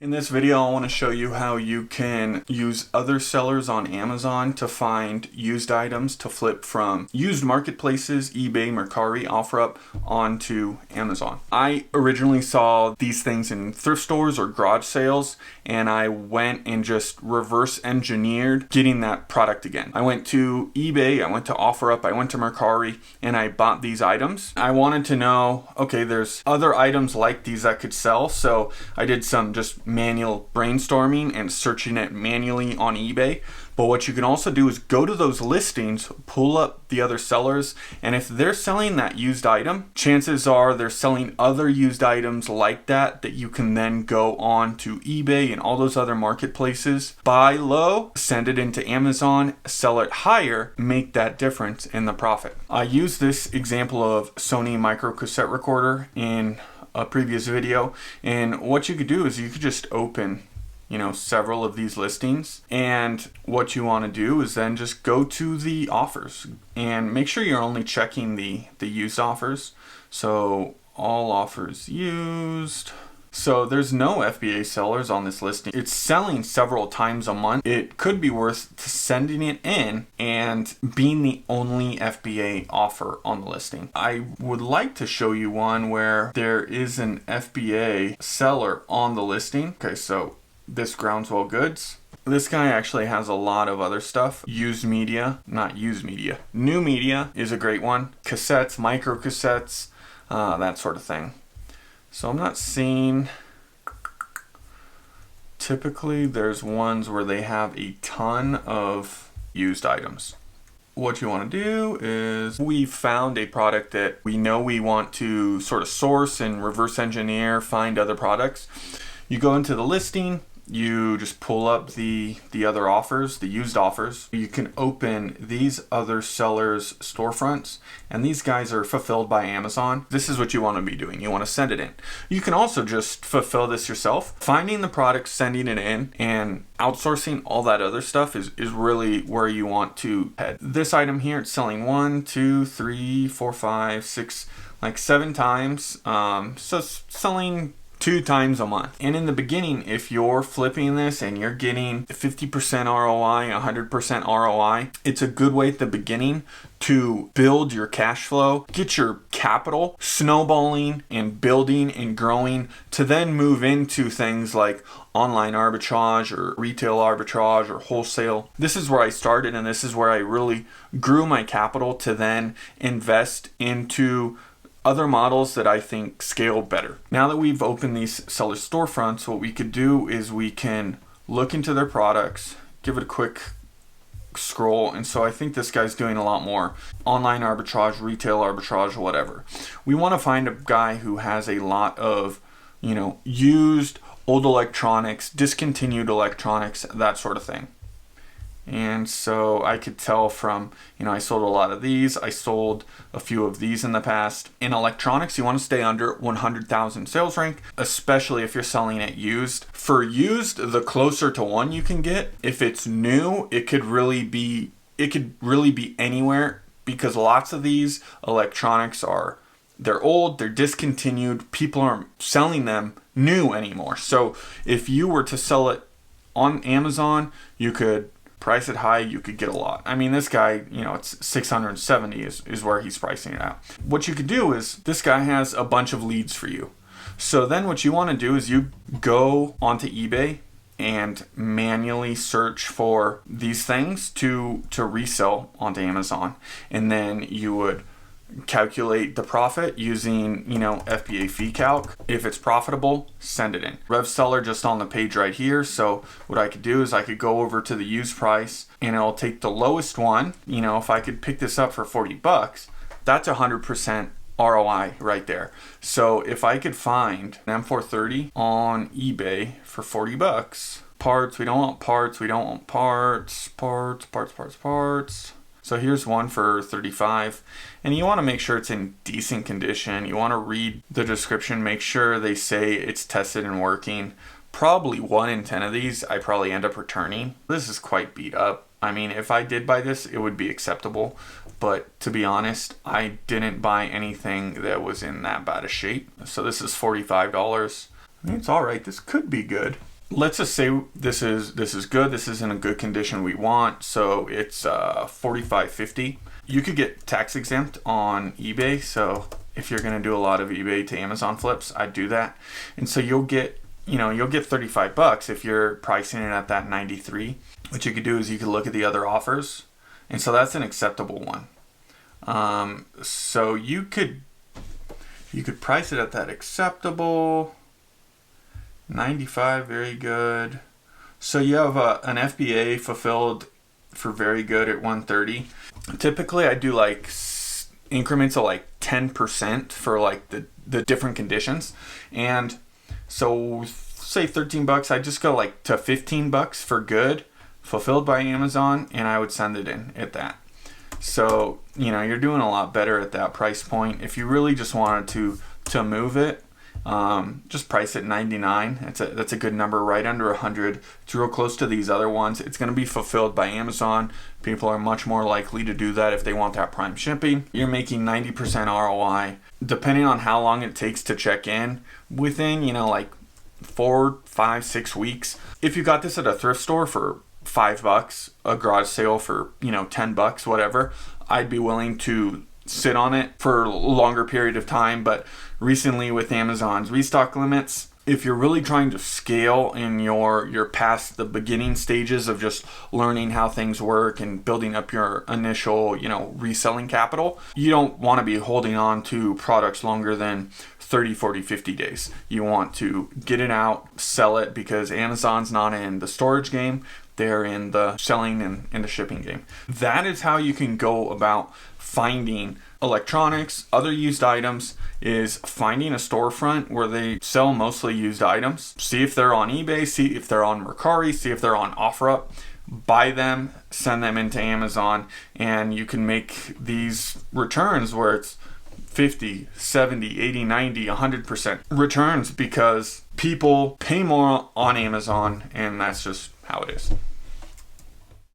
In this video, I want to show you how you can use other sellers on Amazon to find used items to flip from used marketplaces, eBay, Mercari, OfferUp onto Amazon. I originally saw these things in thrift stores or garage sales, and I went and just reverse engineered getting that product again. I went to eBay, I went to OfferUp, I went to Mercari, and I bought these items. I wanted to know, okay, there's other items like these that could sell, so I did some just manual brainstorming and searching it manually on eBay. But what you can also do is go to those listings, pull up the other sellers, and if they're selling that used item, chances are they're selling other used items like that you can then go on to eBay and all those other marketplaces, buy low, send it into Amazon, sell it higher, make that difference in the profit. I used this example of Sony micro cassette recorder in a previous video, and what you could do is you could just open several of these listings, and what you want to do is then just go to the offers and make sure you're only checking the used offers. So all offers used. So there's no FBA sellers on this listing. It's selling several times a month. It could be worth sending it in and being the only FBA offer on the listing. I would like to show you one where there is an FBA seller on the listing. Okay, so this Groundswell Goods. This guy actually has a lot of other stuff. Used media, not used media. New media is a great one. Cassettes, micro cassettes, that sort of thing. So I'm not seeing, typically there's ones where they have a ton of used items. What you want to do is we found a product that we know we want to sort of source and reverse engineer, find other products. You go into the listing, you just pull up the other offers, the used offers. You can open these other sellers' storefronts, and these guys are fulfilled by Amazon. This is what you want to be doing. You want to send it in. You can also just fulfill this yourself. Finding the product, sending it in, and outsourcing all that other stuff is really where you want to head. This item here, it's selling 1, 2, 3, 4, 5, 6, like 7 times. So it's selling 2 times a month. And in the beginning, if you're flipping this and you're getting 50% ROI, 100% ROI, it's a good way at the beginning to build your cash flow, get your capital snowballing and building and growing, to then move into things like online arbitrage or retail arbitrage or wholesale. This is where I started, and this is where I really grew my capital to then invest into other models that I think scale better. Now that we've opened these seller storefronts, what we could do is we can look into their products, give it a quick scroll, and so I think this guy's doing a lot more online arbitrage, retail arbitrage, whatever. We want to find a guy who has a lot of, used old electronics, discontinued electronics, that sort of thing. And so I could tell from, I sold a lot of these. I sold a few of these in the past. In electronics, you want to stay under 100,000 sales rank, especially if you're selling it used. For used, the closer to 1 you can get. If it's new, it could really be anywhere, because lots of these electronics they're old, they're discontinued. People aren't selling them new anymore. So if you were to sell it on Amazon, you could price it high, you could get a lot. I mean, this guy, it's 670 is where he's pricing it out. What you could do is, this guy has a bunch of leads for you. So then what you want to do is you go onto eBay and manually search for these things to resell onto Amazon. And then you would calculate the profit using, FBA fee calc. If it's profitable, send it in. Rev seller just on the page right here. So what I could do is I could go over to the used price, and it'll take the lowest one. If I could pick this up for $40, that's 100% ROI right there. So if I could find an M430 on eBay for $40, parts, we don't want parts, parts. So here's one for $35, and you want to make sure it's in decent condition. You want to read the description, make sure they say it's tested and working. Probably 1 in 10 of these I probably end up returning. This is quite beat up. I mean, if I did buy this, it would be acceptable. But to be honest, I didn't buy anything that was in that bad a shape. So this is $45. It's all right. This could be good. Let's just say this is good. This is in a good condition we want. So it's $45.50. You could get tax exempt on eBay. So if you're gonna do a lot of eBay to Amazon flips, I'd do that. And so you'll get $35 if you're pricing it at that 93. What you could do is you could look at the other offers, and so that's an acceptable one. So you could price it at that acceptable 95, very good. So you have an FBA fulfilled for very good at 130. Typically I do like increments of like 10% for like the different conditions. And so say $13, I just go like to $15 for good, fulfilled by Amazon, and I would send it in at that. So, you're doing a lot better at that price point. If you really just wanted to move it, just price it 99. That's a good number, right under 100. It's real close to these other ones. It's going to be fulfilled by Amazon. People are much more likely to do that if they want that prime shipping. You're making 90% ROI, depending on how long it takes to check in, within, like 4, 5, 6 weeks. If you got this at a thrift store for $5, a garage sale for, $10, whatever, I'd be willing to sit on it for a longer period of time. But recently with Amazon's restock limits, if you're really trying to scale and you're past the beginning stages of just learning how things work and building up your initial, reselling capital, you don't want to be holding on to products longer than 30, 40, 50 days. You want to get it out, sell it, because Amazon's not in the storage game. They're in the selling and the shipping game. That is how you can go about finding electronics, other used items, is finding a storefront where they sell mostly used items. See if they're on eBay, see if they're on Mercari, see if they're on OfferUp. Buy them, send them into Amazon, and you can make these returns where it's 50, 70, 80, 90, 100% returns, because people pay more on Amazon, and that's just how it is.